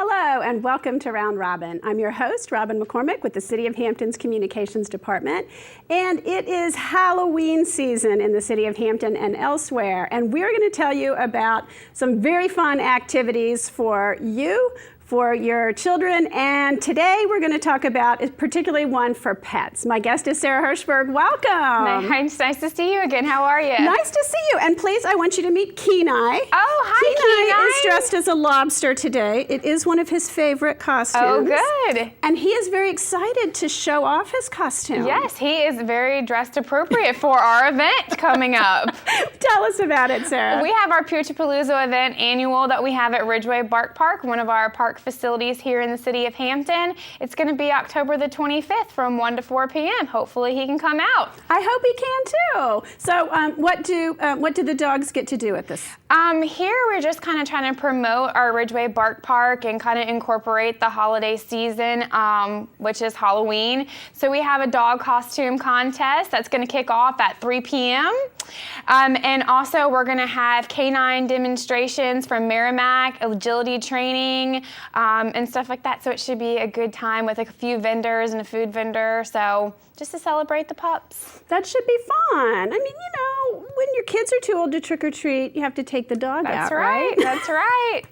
Hello and welcome to Round Robin. I'm your host, Robin McCormick with the City of Hampton's Communications Department. And it is Halloween season in the City of Hampton and elsewhere. And we're going to tell you about some very fun activities for you, for your children, and today we're going to talk about particularly one for pets. My guest is Sara Hirschberg. Welcome. Nice to see you again. How are you? Nice to see you. And please, I want you to meet Kenai. Oh, hi, Kenai is dressed as a lobster today. It is one of his favorite costumes. Oh, good. And he is very excited to show off his costume. Yes, he is very dressed appropriate for our event coming up. Tell us about it, Sara. We have our Poochapalooza event annual that we have at Ridgway Bark Park, one of our park facilities here in the City of Hampton. It's going to be October the 25th from 1 to 4 p.m. Hopefully he can come out. I hope he can too. So what do the dogs get to do at this? Here we're just kind of trying to promote our Ridgway Bark Park and kind of incorporate the holiday season, which is Halloween. So we have a dog costume contest that's going to kick off at 3 p.m. And also we're going to have canine demonstrations from Merrimack, agility training, and stuff like that. So it should be a good time with a few vendors and a food vendor. So just to celebrate the pups. That should be fun. I mean, you know, when your kids are too old to trick or treat, you have to take the dog out, right? That's right.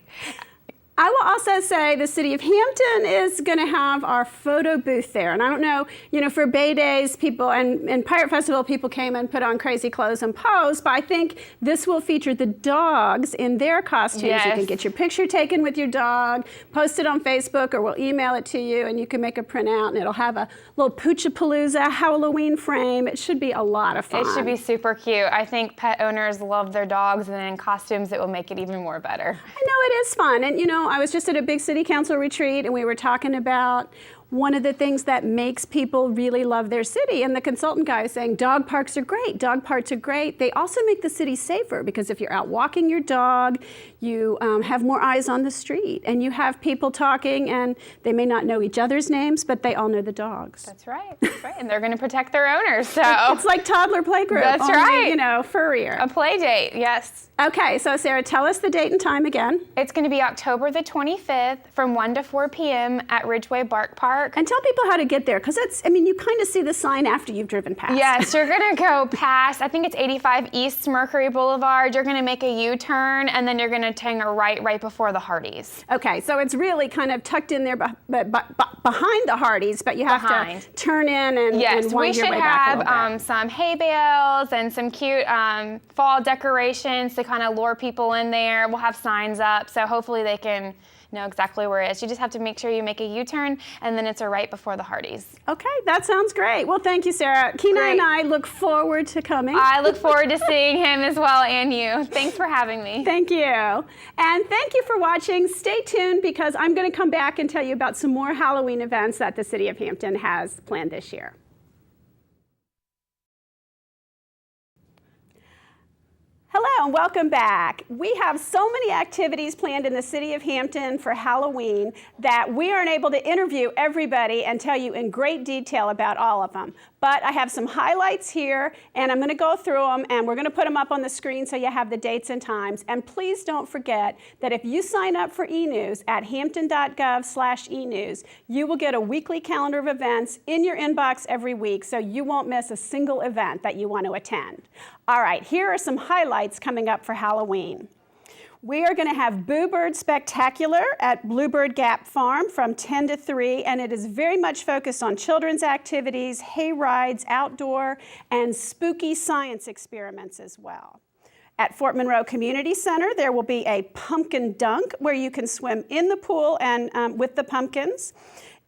I will also say the City of Hampton is going to have our photo booth there. And I don't know, you know, for Bay Days, people and Pirate Festival, people came and put on crazy clothes and posed. But I think this will feature the dogs in their costumes. Yes. You can get your picture taken with your dog, post it on Facebook, or we'll email it to you, and you can make a printout, and it'll have a little Poochapalooza Howl-O-ween frame. It should be a lot of fun. It should be super cute. I think pet owners love their dogs, and in costumes, it will make it even more better. I know it is fun. And, you know, I was just at a big city council retreat and we were talking about one of the things that makes people really love their city. And the consultant guy was saying, dog parks are great. Dog parks are great. They also make the city safer because if you're out walking your dog, you have more eyes on the street and you have people talking and they may not know each other's names, but they all know the dogs. That's right. That's right. And they're going to protect their owners. So it's like toddler playgroup. That's only, right. You know, furrier. A play date, yes. Okay, so Sara, tell us the date and time again. It's going to be October the 25th from 1 to 4 p.m. at Ridgway Bark Park. And tell people how to get there, because it's, I mean, you kind of see the sign after you've driven past. Yes, you're going to go past, I think it's 85 East Mercury Boulevard. You're going to make a U-turn, and then you're going to take a right before the Hardee's. Okay, so it's really kind of tucked in there behind the Hardee's, but you have to turn in and, yes, wind your way back a little bit. We should have some hay bales and some cute fall decorations to kind of lure people in there. We'll have signs up, so hopefully they can know exactly where it is. You just have to make sure you make a U-turn, and then it's a right before the Hardee's. Okay, that sounds great. Well, thank you, Sara. Kenai and I look forward to coming. I look forward to seeing him as well, and you. Thanks for having me. Thank you. And thank you for watching. Stay tuned because I'm going to come back and tell you about some more Halloween events that the City of Hampton has planned this year. Hello and welcome back. We have so many activities planned in the City of Hampton for Halloween that we aren't able to interview everybody and tell you in great detail about all of them. But I have some highlights here and I'm going to go through them and we're going to put them up on the screen so you have the dates and times. And please don't forget that if you sign up for eNews at hampton.gov/eNews, you will get a weekly calendar of events in your inbox every week so you won't miss a single event that you want to attend. All right, here are some highlights coming up for Halloween. We are going to have Boo Bird Spectacular at Bluebird Gap Farm from 10 to 3, and it is very much focused on children's activities, hay rides, outdoor, and spooky science experiments as well. At Fort Monroe Community Center, there will be a pumpkin dunk where you can swim in the pool and with the pumpkins.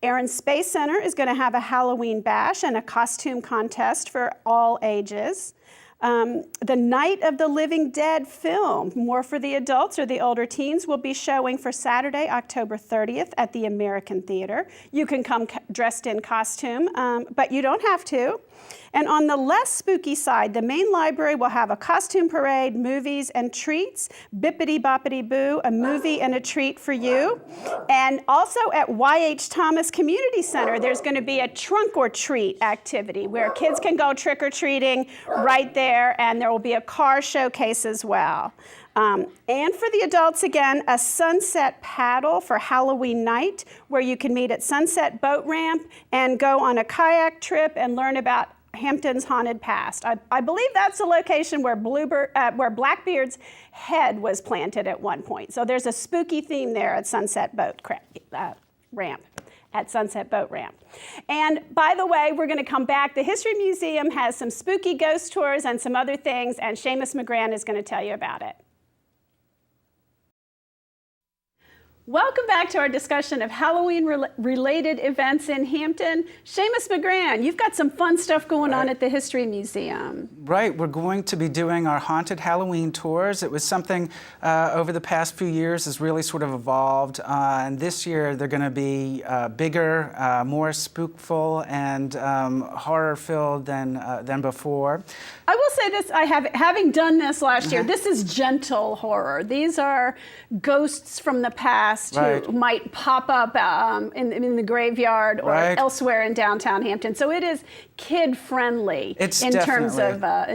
Air Space Center is going to have a Halloween bash and a costume contest for all ages. The Night of the Living Dead film, more for the adults or the older teens, will be showing for Saturday, October 30th at the American Theater. You can come dressed in costume, but you don't have to. And on the less spooky side, the main library will have a costume parade, movies, and treats. Bippity boppity boo, a movie and a treat for you. And also at Y.H. Thomas Community Center, there's going to be a trunk or treat activity where kids can go trick-or-treating right there, and there will be a car showcase as well. And for the adults, again, a sunset paddle for Halloween night, where you can meet at Sunset Boat Ramp and go on a kayak trip and learn about Hampton's haunted past. I believe that's the location where Blackbeard's head was planted at one point. So there's a spooky theme there at Sunset Boat Ramp. At Sunset Boat Ramp. And by the way, we're going to come back. The History Museum has some spooky ghost tours and some other things, and Seamus McGrann is going to tell you about it. Welcome back to our discussion of Halloween-related events in Hampton. Seamus McGrann, you've got some fun stuff going on at the History Museum. Right, we're going to be doing our haunted Halloween tours. It was something over the past few years has really sort of evolved. And this year they're going to be bigger, more spookful, and horror-filled than before. I will say this, having done this last year, this is gentle horror. These are ghosts from the past who might pop up in the graveyard or elsewhere in downtown Hampton. So it is kid-friendly in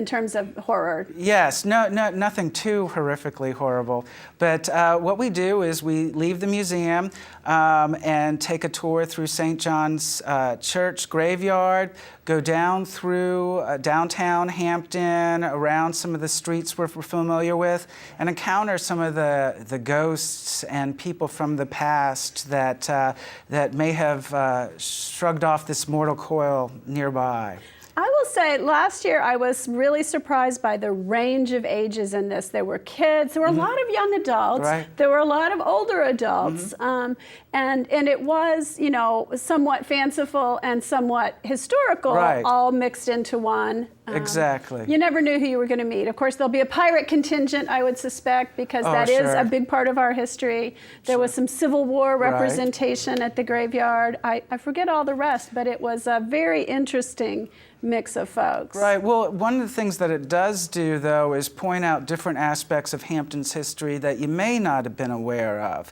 terms of horror. Yes, nothing too horrifically horrible. But what we do is we leave the museum and take a tour through St. John's Church graveyard, go down through downtown Hampton, around some of the streets we're familiar with, and encounter some of the ghosts and people from the past that may have shrugged off this mortal coil nearby. I will say, last year I was really surprised by the range of ages in this. There were kids, there were a lot of young adults, there were a lot of older adults, and it was, you know, somewhat fanciful and somewhat historical, all mixed into one. Exactly. You never knew who you were going to meet. Of course, there'll be a pirate contingent, I would suspect, because that is a big part of our history. There was some Civil War representation at the graveyard. I forget all the rest, but it was a very interesting mix of folks. Right. Well, one of the things that it does do, though, is point out different aspects of Hampton's history that you may not have been aware of.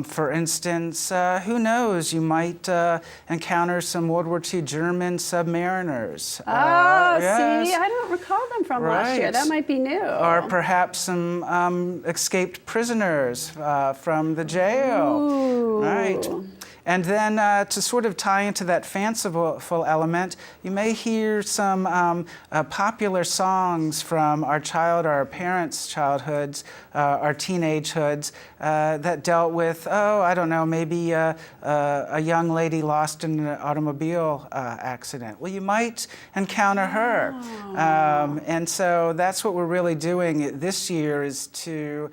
For instance, who knows, you might encounter some World War II German submariners. See, I don't recall them from last year. That might be new. Or perhaps some escaped prisoners from the jail. Ooh. Right. And then to sort of tie into that fanciful element, you may hear some popular songs from our parents' childhoods, our teenagehoods, that dealt with, I don't know, maybe a young lady lost in an automobile accident. Well, you might encounter her. And so that's what we're really doing this year, is to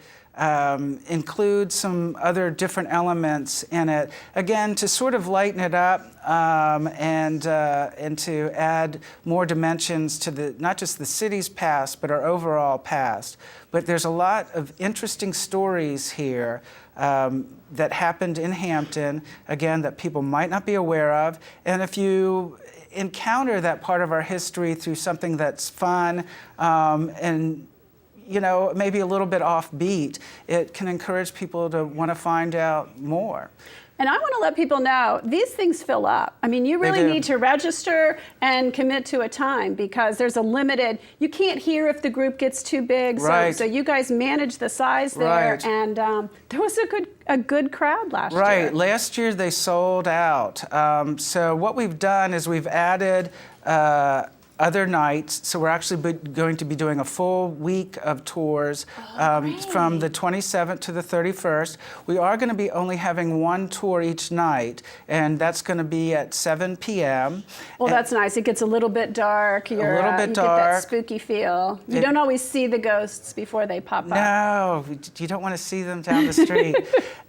include some other different elements in it, again, to sort of lighten it up and to add more dimensions to not just the city's past, but our overall past. But there's a lot of interesting stories here that happened in Hampton, again, that people might not be aware of. And if you encounter that part of our history through something that's fun and maybe a little bit offbeat, it can encourage people to want to find out more. And I want to let people know, these things fill up. I mean, you really need to register and commit to a time, because there's a limited, you can't hear if the group gets too big. So you guys manage the size there. And there was a good crowd last year. Right. Last year they sold out. So what we've done is we've added other nights. So we're actually going to be doing a full week of tours from the 27th to the 31st. We are going to be only having one tour each night, and that's going to be at 7 p.m. Well, that's nice. It gets a little bit dark. A little bit dark. You get that spooky feel. You don't always see the ghosts before they pop up. No, you don't want to see them down the street.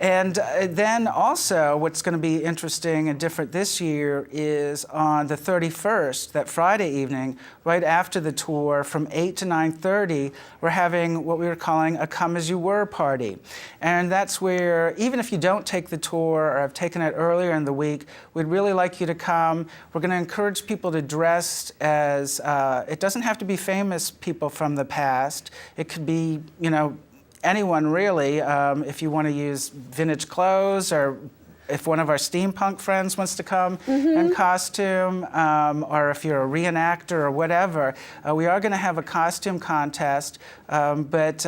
And then also what's going to be interesting and different this year is on the 31st, that Friday evening, evening, right after the tour, from 8 to 9:30, we're having what we were calling a Come As You Were party. And that's where, even if you don't take the tour or have taken it earlier in the week, we'd really like you to come. We're going to encourage people to dress as, it doesn't have to be famous people from the past. It could be, you know, anyone really, if you want to use vintage clothes, or if one of our steampunk friends wants to come in costume, or if you're a reenactor or whatever. We are going to have a costume contest, but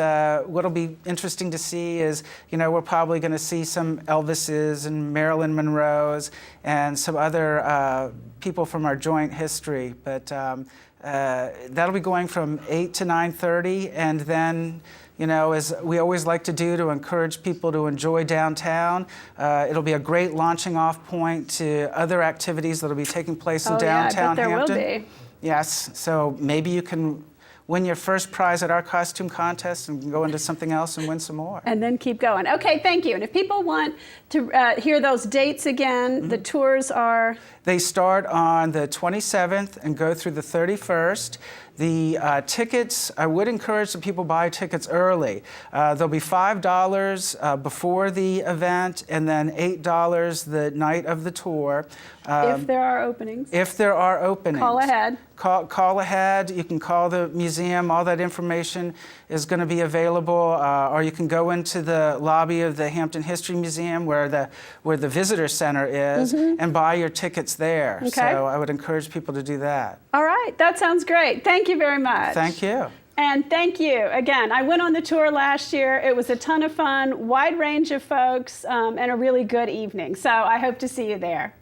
what'll be interesting to see is, you know, we're probably going to see some Elvises and Marilyn Monroes and some other people from our joint history. But that'll be going from 8 to 9:30, and then, you know, as we always like to do to encourage people to enjoy downtown, it'll be a great launching off point to other activities that'll be taking place in downtown yeah, I bet Hampton. there will be. Yes, so maybe you can win your first prize at our costume contest and go into something else and win some more. And then keep going. Okay, thank you. And if people want to hear those dates again, the tours are? They start on the 27th and go through the 31st. The tickets, I would encourage that people buy tickets early. There'll be $5 before the event, and then $8 the night of the tour. If there are openings. If there are openings. Call ahead. Call ahead. You can call the museum. All that information is going to be available. Or you can go into the lobby of the Hampton History Museum where the visitor center is and buy your tickets there. Okay. So I would encourage people to do that. All right, that sounds great. Thank you very much. Thank you. And thank you. Again, I went on the tour last year. It was a ton of fun, wide range of folks, and a really good evening. So I hope to see you there.